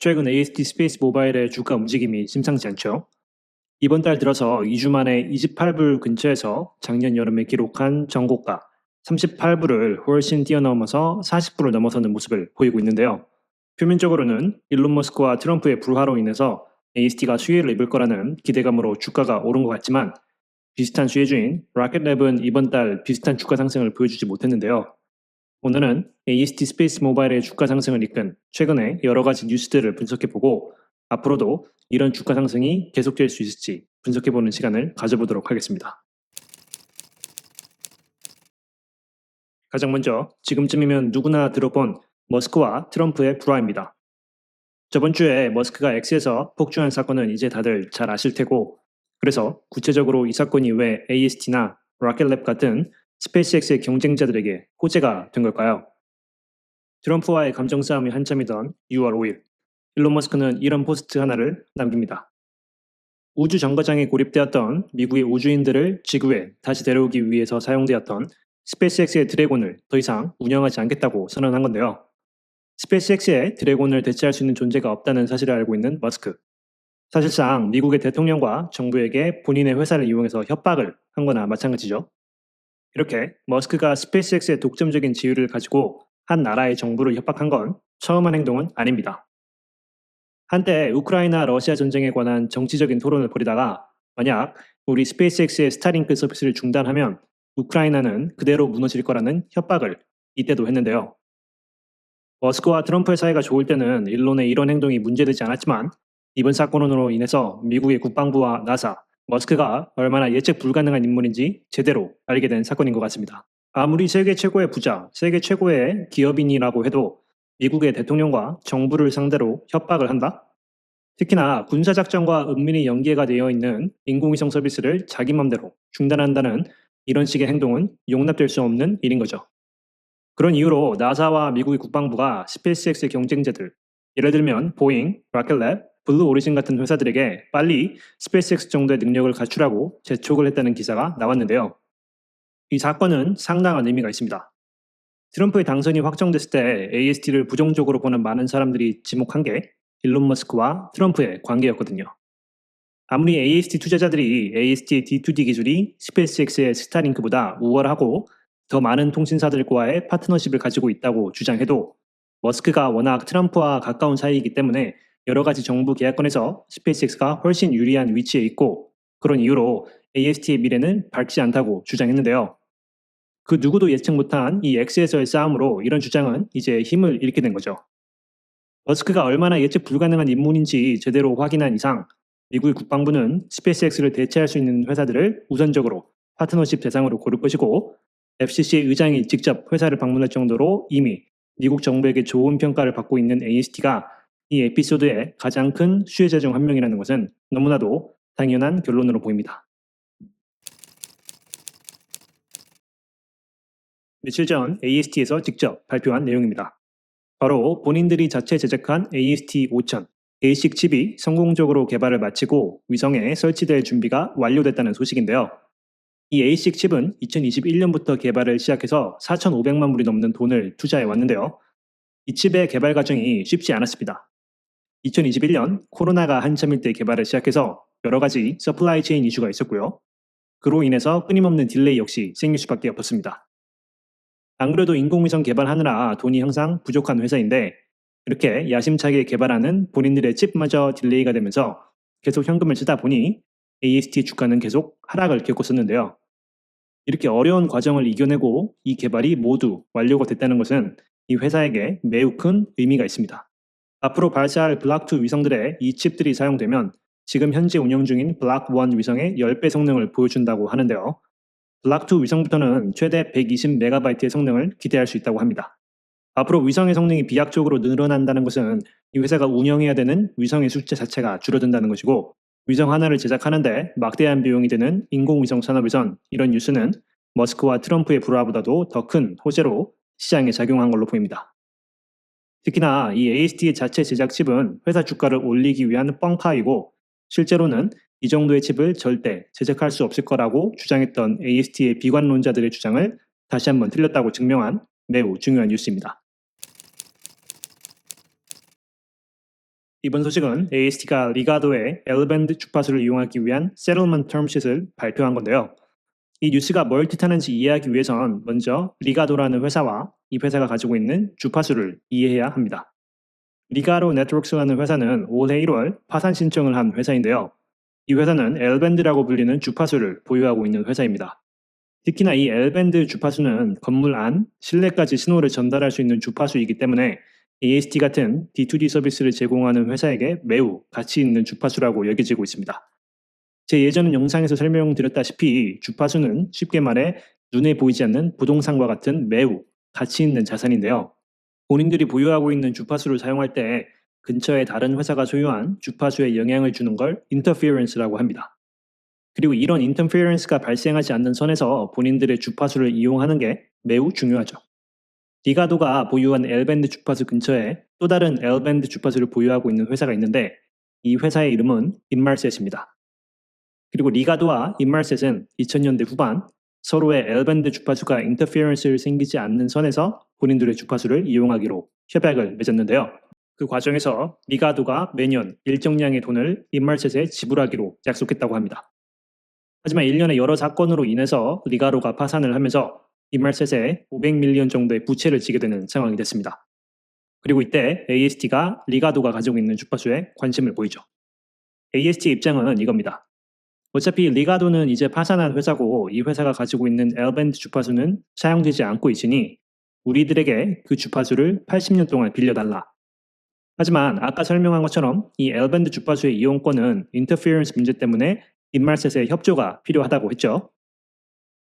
최근 AST 스페이스 모바일의 주가 움직임이 심상치 않죠. 이번 달 들어서 2주 만에 28불 근처에서 작년 여름에 기록한 전고가 38불을 훨씬 뛰어넘어서 40불을 넘어서는 모습을 보이고 있는데요. 표면적으로는 일론 머스크와 트럼프의 불화로 인해서 AST가 수혜를 입을 거라는 기대감으로 주가가 오른 것 같지만 비슷한 수혜주인 라켓랩은 이번 달 비슷한 주가 상승을 보여주지 못했는데요. 오늘은 AST 스페이스 모바일의 주가 상승을 이끈 최근의 여러 가지 뉴스들을 분석해보고 앞으로도 이런 주가 상승이 계속될 수 있을지 분석해보는 시간을 가져보도록 하겠습니다. 가장 먼저 지금쯤이면 누구나 들어본 머스크와 트럼프의 불화입니다. 저번 주에 머스크가 X에서 폭주한 사건은 이제 다들 잘 아실 테고, 그래서 구체적으로 이 사건이 왜 AST나 로켓랩 같은 스페이스X의 경쟁자들에게 호재가 된 걸까요? 트럼프와의 감정 싸움이 한참이던 6월 5일, 일론 머스크는 이런 포스트 하나를 남깁니다. 우주 정거장에 고립되었던 미국의 우주인들을 지구에 다시 데려오기 위해서 사용되었던 스페이스X의 드래곤을 더 이상 운영하지 않겠다고 선언한 건데요. 스페이스X의 드래곤을 대체할 수 있는 존재가 없다는 사실을 알고 있는 머스크. 사실상 미국의 대통령과 정부에게 본인의 회사를 이용해서 협박을 한 거나 마찬가지죠. 이렇게 머스크가 스페이스X의 독점적인 지위를 가지고 한 나라의 정부를 협박한 건 처음 한 행동은 아닙니다. 한때 우크라이나 러시아 전쟁에 관한 정치적인 토론을 벌이다가 만약 우리 스페이스X의 스타링크 서비스를 중단하면 우크라이나는 그대로 무너질 거라는 협박을 이때도 했는데요. 머스크와 트럼프의 사이가 좋을 때는 일론의 이런 행동이 문제되지 않았지만 이번 사건으로 인해서 미국의 국방부와 나사, 머스크가 얼마나 예측 불가능한 인물인지 제대로 알게 된 사건인 것 같습니다. 아무리 세계 최고의 부자, 세계 최고의 기업인이라고 해도 미국의 대통령과 정부를 상대로 협박을 한다? 특히나 군사작전과 은밀히 연계가 되어 있는 인공위성 서비스를 자기 맘대로 중단한다는 이런 식의 행동은 용납될 수 없는 일인 거죠. 그런 이유로 나사와 미국의 국방부가 스페이스X의 경쟁자들, 예를 들면 보잉, 로켓랩, 블루 오리진 같은 회사들에게 빨리 스페이스X 정도의 능력을 갖추라고 재촉을 했다는 기사가 나왔는데요. 이 사건은 상당한 의미가 있습니다. 트럼프의 당선이 확정됐을 때 AST를 부정적으로 보는 많은 사람들이 지목한 게 일론 머스크와 트럼프의 관계였거든요. 아무리 AST 투자자들이 AST의 D2D 기술이 스페이스X의 스타링크보다 우월하고 더 많은 통신사들과의 파트너십을 가지고 있다고 주장해도 머스크가 워낙 트럼프와 가까운 사이이기 때문에 여러 가지 정부 계약권에서 스페이스X가 훨씬 유리한 위치에 있고 그런 이유로 AST의 미래는 밝지 않다고 주장했는데요. 그 누구도 예측 못한 이 X에서의 싸움으로 이런 주장은 이제 힘을 잃게 된 거죠. 머스크가 얼마나 예측 불가능한 인물인지 제대로 확인한 이상 미국의 국방부는 스페이스X를 대체할 수 있는 회사들을 우선적으로 파트너십 대상으로 고를 것이고 FCC 의장이 직접 회사를 방문할 정도로 이미 미국 정부에게 좋은 평가를 받고 있는 AST가 이 에피소드의 가장 큰 수혜자 중 한 명이라는 것은 너무나도 당연한 결론으로 보입니다. 며칠 전 AST에서 직접 발표한 내용입니다. 바로 본인들이 자체 제작한 AST 5000 베이식 칩이 성공적으로 개발을 마치고 위성에 설치될 준비가 완료됐다는 소식인데요. 이 ASIC 칩은 2021년부터 개발을 시작해서 4,500만 불이 넘는 돈을 투자해 왔는데요. 이 칩의 개발 과정이 쉽지 않았습니다. 2021년 코로나가 한참일 때 개발을 시작해서 여러 가지 서플라이 체인 이슈가 있었고요. 그로 인해서 끊임없는 딜레이 역시 생길 수밖에 없었습니다. 안 그래도 인공위성 개발하느라 돈이 항상 부족한 회사인데 이렇게 야심차게 개발하는 본인들의 칩마저 딜레이가 되면서 계속 현금을 쓰다 보니 AST 주가는 계속 하락을 겪었었는데요. 이렇게 어려운 과정을 이겨내고 이 개발이 모두 완료가 됐다는 것은 이 회사에게 매우 큰 의미가 있습니다. 앞으로 발사할 블락2 위성들의 이 칩들이 사용되면 지금 현재 운영 중인 블락1 위성의 10배 성능을 보여준다고 하는데요. 블락2 위성부터는 최대 120MB의 성능을 기대할 수 있다고 합니다. 앞으로 위성의 성능이 비약적으로 늘어난다는 것은 이 회사가 운영해야 되는 위성의 숫자 자체가 줄어든다는 것이고 위성 하나를 제작하는데 막대한 비용이 드는 인공위성 산업에선 이런 뉴스는 머스크와 트럼프의 불화보다도 더 큰 호재로 시장에 작용한 걸로 보입니다. 특히나 이 AST의 자체 제작 칩은 회사 주가를 올리기 위한 뻥카이고 실제로는 이 정도의 칩을 절대 제작할 수 없을 거라고 주장했던 AST의 비관론자들의 주장을 다시 한번 틀렸다고 증명한 매우 중요한 뉴스입니다. 이번 소식은 AST가 리가도의 엘밴드 주파수를 이용하기 위한 세틀먼트 텀sheet을 발표한 건데요. 이 뉴스가 뭘 뜻하는지 이해하기 위해선 먼저 리가도라는 회사와 이 회사가 가지고 있는 주파수를 이해해야 합니다. 리가도 네트워크스라는 회사는 올해 1월 파산 신청을 한 회사인데요. 이 회사는 L밴드라고 불리는 주파수를 보유하고 있는 회사입니다. 특히나 이 L밴드 주파수는 건물 안, 실내까지 신호를 전달할 수 있는 주파수이기 때문에 AST 같은 D2D 서비스를 제공하는 회사에게 매우 가치 있는 주파수라고 여겨지고 있습니다. 제 예전 영상에서 설명드렸다시피 주파수는 쉽게 말해 눈에 보이지 않는 부동산과 같은 매우 가치 있는 자산인데요. 본인들이 보유하고 있는 주파수를 사용할 때 근처에 다른 회사가 소유한 주파수에 영향을 주는 걸 interference라고 합니다. 그리고 이런 interference가 발생하지 않는 선에서 본인들의 주파수를 이용하는 게 매우 중요하죠. 리가도가 보유한 L밴드 주파수 근처에 또 다른 L밴드 주파수를 보유하고 있는 회사가 있는데 이 회사의 이름은 인마셋입니다. 그리고 리가도와 인마셋은 2000년대 후반 서로의 L밴드 주파수가 interference를 생기지 않는 선에서 본인들의 주파수를 이용하기로 협약을 맺었는데요. 그 과정에서 리가도가 매년 일정량의 돈을 인마셋에 지불하기로 약속했다고 합니다. 하지만 1년의 여러 사건으로 인해서 리가도가 파산을 하면서 인마셋에 500밀리언 정도의 부채를 지게 되는 상황이 됐습니다. 그리고 이때 AST가 리가도가 가지고 있는 주파수에 관심을 보이죠. AST의 입장은 이겁니다. 어차피 리가도는 이제 파산한 회사고 이 회사가 가지고 있는 L밴드 주파수는 사용되지 않고 있으니 우리들에게 그 주파수를 80년 동안 빌려달라. 하지만 아까 설명한 것처럼 이 L밴드 주파수의 이용권은 인터피어런스 문제 때문에 인마셋의 협조가 필요하다고 했죠.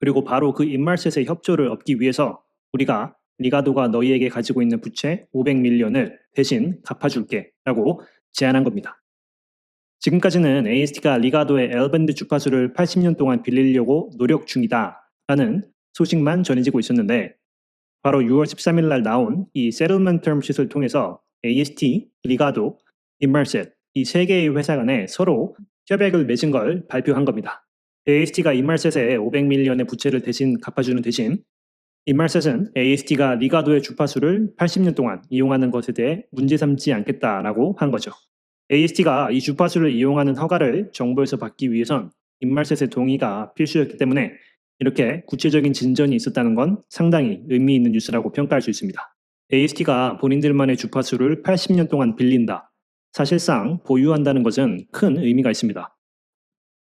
그리고 바로 그 인마셋의 협조를 얻기 위해서 우리가 리가도가 너희에게 가지고 있는 부채 500밀리언을 대신 갚아줄게 라고 제안한 겁니다. 지금까지는 AST가 리가도의 L밴드 주파수를 80년 동안 빌리려고 노력 중이다 라는 소식만 전해지고 있었는데 바로 6월 13일 날 나온 이 세틀먼트 텀sheet을 통해서 AST, 리가도, 인마셋 이 세 개의 회사 간에 서로 협약을 맺은 걸 발표한 겁니다. AST가 인마셋에 500밀리언의 부채를 대신 갚아주는 대신 인마셋은 AST가 리가도의 주파수를 80년 동안 이용하는 것에 대해 문제 삼지 않겠다라고 한 거죠. AST가 이 주파수를 이용하는 허가를 정부에서 받기 위해선 인마셋의 동의가 필수였기 때문에 이렇게 구체적인 진전이 있었다는 건 상당히 의미 있는 뉴스라고 평가할 수 있습니다. AST가 본인들만의 주파수를 80년 동안 빌린다. 사실상 보유한다는 것은 큰 의미가 있습니다.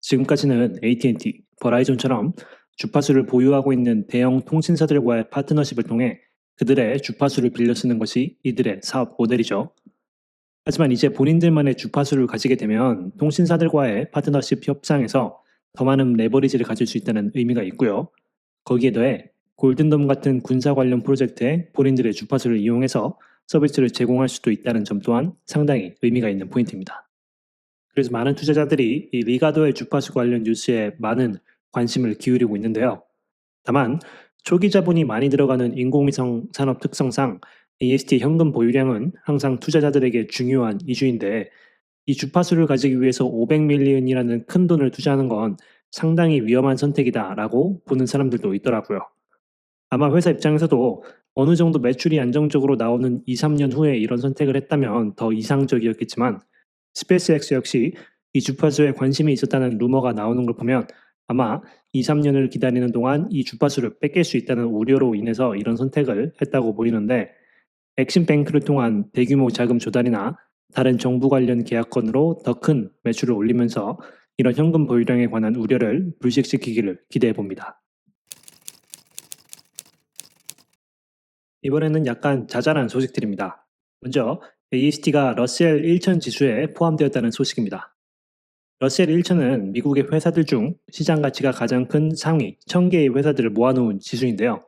지금까지는 AT&T, 버라이즌처럼 주파수를 보유하고 있는 대형 통신사들과의 파트너십을 통해 그들의 주파수를 빌려 쓰는 것이 이들의 사업 모델이죠. 하지만 이제 본인들만의 주파수를 가지게 되면 통신사들과의 파트너십 협상에서 더 많은 레버리지를 가질 수 있다는 의미가 있고요. 거기에 더해 골든돔 같은 군사 관련 프로젝트에 본인들의 주파수를 이용해서 서비스를 제공할 수도 있다는 점 또한 상당히 의미가 있는 포인트입니다. 그래서 많은 투자자들이 이 리가도의 주파수 관련 뉴스에 많은 관심을 기울이고 있는데요. 다만 초기 자본이 많이 들어가는 인공위성 산업 특성상 AST 현금 보유량은 항상 투자자들에게 중요한 이슈인데 이 주파수를 가지기 위해서 500밀리언이라는 큰 돈을 투자하는 건 상당히 위험한 선택이다라고 보는 사람들도 있더라고요. 아마 회사 입장에서도 어느 정도 매출이 안정적으로 나오는 2, 3년 후에 이런 선택을 했다면 더 이상적이었겠지만 스페이스X 역시 이 주파수에 관심이 있었다는 루머가 나오는 걸 보면 아마 2, 3년을 기다리는 동안 이 주파수를 뺏길 수 있다는 우려로 인해서 이런 선택을 했다고 보이는데 엑심뱅크를 통한 대규모 자금 조달이나 다른 정부 관련 계약건으로 더 큰 매출을 올리면서 이런 현금 보유량에 관한 우려를 불식시키기를 기대해 봅니다. 이번에는 약간 자잘한 소식들입니다. 먼저 AST가 러셀 1000 지수에 포함되었다는 소식입니다. 러셀 1000은 미국의 회사들 중 시장 가치가 가장 큰 상위 1000개의 회사들을 모아놓은 지수인데요.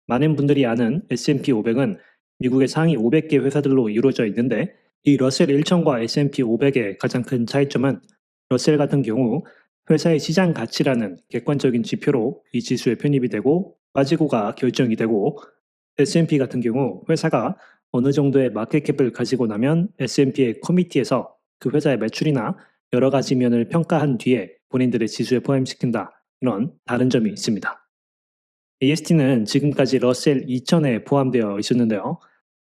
많은 분들이 아는 S&P 500은 미국의 상위 500개 회사들로 이루어져 있는데 이 러셀 1000과 S&P 500의 가장 큰 차이점은 러셀 같은 경우 회사의 시장 가치라는 객관적인 지표로 이 지수에 편입이 되고 빠지고가 결정이 되고 S&P 같은 경우 회사가 어느 정도의 마켓캡을 가지고 나면 S&P의 커미티에서 그 회사의 매출이나 여러 가지 면을 평가한 뒤에 본인들의 지수에 포함시킨다. 이런 다른 점이 있습니다. AST는 지금까지 러셀 2000에 포함되어 있었는데요.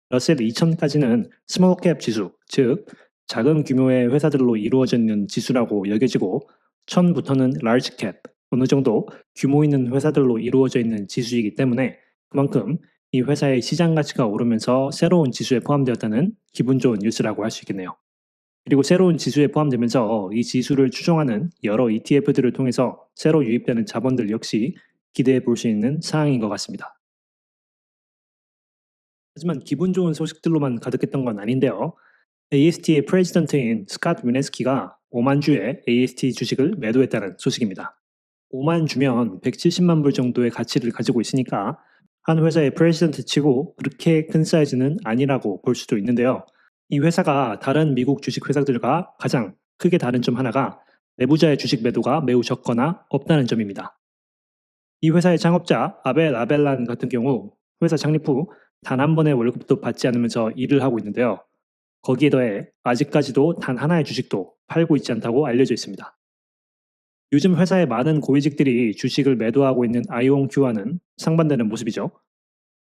러셀 2000까지는 스몰캡 지수, 즉 작은 규모의 회사들로 이루어져 있는 지수라고 여겨지고 1000부터는 large cap, 어느 정도 규모 있는 회사들로 이루어져 있는 지수이기 때문에 그만큼 이 회사의 시장 가치가 오르면서 새로운 지수에 포함되었다는 기분 좋은 뉴스라고 할 수 있겠네요. 그리고 새로운 지수에 포함되면서 이 지수를 추종하는 여러 ETF들을 통해서 새로 유입되는 자본들 역시 기대해 볼 수 있는 사항인 것 같습니다. 하지만 기분 좋은 소식들로만 가득했던 건 아닌데요. AST의 프레지던트인 스캇 위네스키가 5만 주의 AST 주식을 매도했다는 소식입니다. 5만 주면 170만 불 정도의 가치를 가지고 있으니까 한 회사의 프레지던트 치고 그렇게 큰 사이즈는 아니라고 볼 수도 있는데요. 이 회사가 다른 미국 주식 회사들과 가장 크게 다른 점 하나가 내부자의 주식 매도가 매우 적거나 없다는 점입니다. 이 회사의 창업자 아벨 아벨란 같은 경우 회사 창립 후 단 한 번의 월급도 받지 않으면서 일을 하고 있는데요. 거기에 더해 아직까지도 단 하나의 주식도 팔고 있지 않다고 알려져 있습니다. 요즘 회사의 많은 고위직들이 주식을 매도하고 있는 아이온큐와는 상반되는 모습이죠.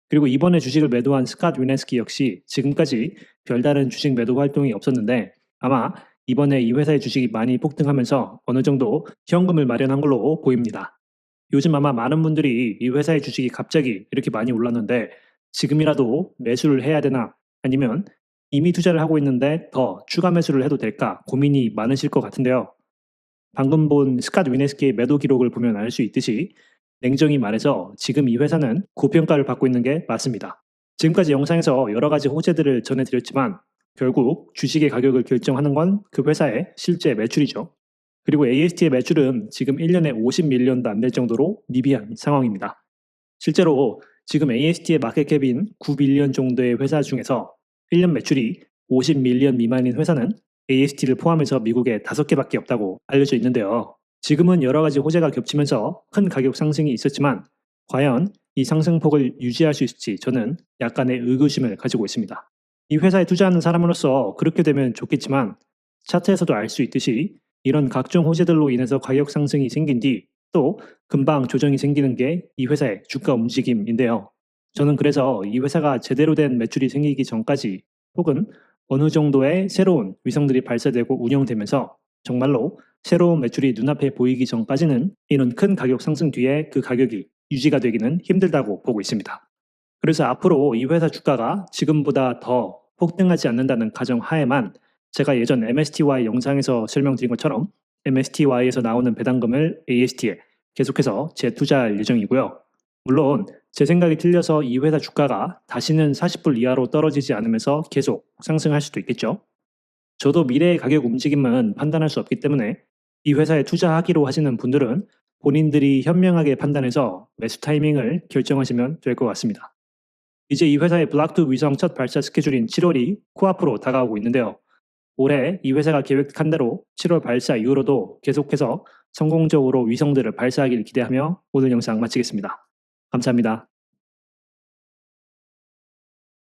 그리고 이번에 주식을 매도한 스캇 위네스키 역시 지금까지 별다른 주식 매도 활동이 없었는데 아마 이번에 이 회사의 주식이 많이 폭등하면서 어느 정도 현금을 마련한 걸로 보입니다. 요즘 아마 많은 분들이 이 회사의 주식이 갑자기 이렇게 많이 올랐는데 지금이라도 매수를 해야 되나 아니면 이미 투자를 하고 있는데 더 추가 매수를 해도 될까 고민이 많으실 것 같은데요. 방금 본 스캇 위네스키의 매도 기록을 보면 알 수 있듯이 냉정히 말해서 지금 이 회사는 고평가를 받고 있는 게 맞습니다. 지금까지 영상에서 여러 가지 호재들을 전해드렸지만 결국 주식의 가격을 결정하는 건 그 회사의 실제 매출이죠. 그리고 AST의 매출은 지금 1년에 50밀리언도 안 될 정도로 미비한 상황입니다. 실제로 지금 AST의 마켓캡인 9빌리언 정도의 회사 중에서 1년 매출이 50밀리언 미만인 회사는 AST를 포함해서 미국에 5개밖에 없다고 알려져 있는데요. 지금은 여러 가지 호재가 겹치면서 큰 가격 상승이 있었지만 과연 이 상승폭을 유지할 수 있을지 저는 약간의 의구심을 가지고 있습니다. 이 회사에 투자하는 사람으로서 그렇게 되면 좋겠지만 차트에서도 알 수 있듯이 이런 각종 호재들로 인해서 가격 상승이 생긴 뒤 또 금방 조정이 생기는 게 이 회사의 주가 움직임인데요. 저는 그래서 이 회사가 제대로 된 매출이 생기기 전까지 혹은 어느 정도의 새로운 위성들이 발사되고 운영되면서 정말로 새로운 매출이 눈앞에 보이기 전까지는 이런 큰 가격 상승 뒤에 그 가격이 유지가 되기는 힘들다고 보고 있습니다. 그래서 앞으로 이 회사 주가가 지금보다 더 폭등하지 않는다는 가정 하에만 제가 예전 MSTY 영상에서 설명드린 것처럼 MSTY에서 나오는 배당금을 AST에 계속해서 재투자할 예정이고요. 물론 제 생각이 틀려서 이 회사 주가가 다시는 40불 이하로 떨어지지 않으면서 계속 상승할 수도 있겠죠. 저도 미래의 가격 움직임은 판단할 수 없기 때문에 이 회사에 투자하기로 하시는 분들은 본인들이 현명하게 판단해서 매수 타이밍을 결정하시면 될 것 같습니다. 이제 이 회사의 블락2 위성 첫 발사 스케줄인 7월이 코앞으로 다가오고 있는데요. 올해 이 회사가 계획한 대로 7월 발사 이후로도 계속해서 성공적으로 위성들을 발사하기를 기대하며 오늘 영상 마치겠습니다. 감사합니다.